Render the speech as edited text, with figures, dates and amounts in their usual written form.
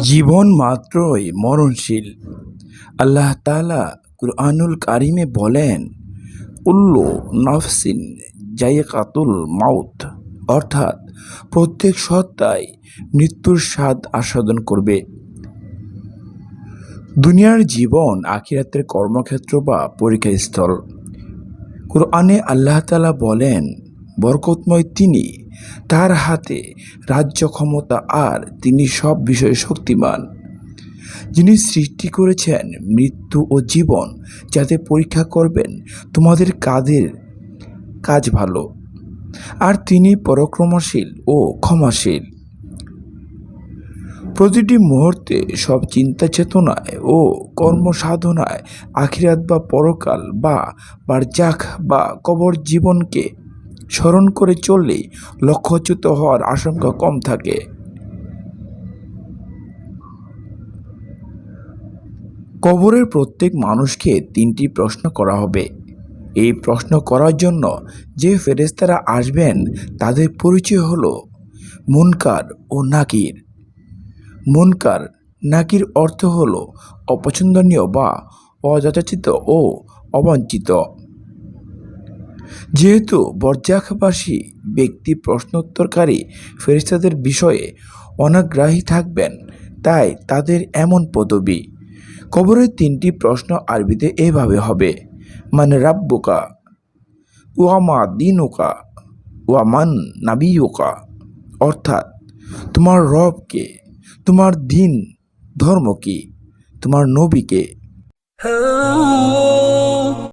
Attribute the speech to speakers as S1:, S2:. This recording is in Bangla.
S1: জীবন মাত্রই মরণশীল। আল্লাহ তাআলা কুরআনুল কারিমে বলেন, কুল্লু নাফসিন যায়িকাতুল মাউত, অর্থাৎ প্রত্যেক সত্তাই মৃত্যুর স্বাদ আস্বাদন করবে। দুনিয়ার জীবন আখিরাতের কর্মক্ষেত্র বা পরীক্ষাস্থল। কুরআনে আল্লাহ তাআলা বলেন, বরকতময় তিনি, তার হাতে রাজ্য ক্ষমতা আর তিনি সব বিষয়ে শক্তিমান। যিনি সৃষ্টি করেছেন মৃত্যু ও জীবন, যাতে পরীক্ষা করবেন তোমাদের কাদের কাজ ভালো, আর তিনি পরাক্রমশীল ও ক্ষমাশীল। প্রতিটি মুহূর্তে সব চিন্তা চেতনায় ও কর্মসাধনায় আখিরাত বা পরকাল বা বারজাখ বা কবর জীবনকে স্মরণ করে চললেই লক্ষ্যচ্যুত হওয়ার আশঙ্কা কম থাকে। কবরের প্রত্যেক মানুষকে তিনটি প্রশ্ন করা হবে। এই প্রশ্ন করার জন্য যে ফেরেশতারা আসবেন তাদের পরিচয় হলো মুনকার ও নাকির। মুনকার নাকির অর্থ হলো অপছন্দনীয় বা অযাচিত ও অবাঞ্ছিত। যেহেতু বরজাখবাসী ব্যক্তি প্রশ্নোত্তরকারী ফেরেশতাদের বিষয়ে অনাগ্রাহী থাকবেন, তাই তাদের এমন পদবি। কবরের তিনটি প্রশ্ন আরবিতে এভাবে হবে: মান রাব্বুকা, ওয়া মা দীনুকা, ওয়া মান নাবিয়ুকা, অর্থাৎ তোমার রব কে, তোমার দিন ধর্ম কি, তোমার নবী কে।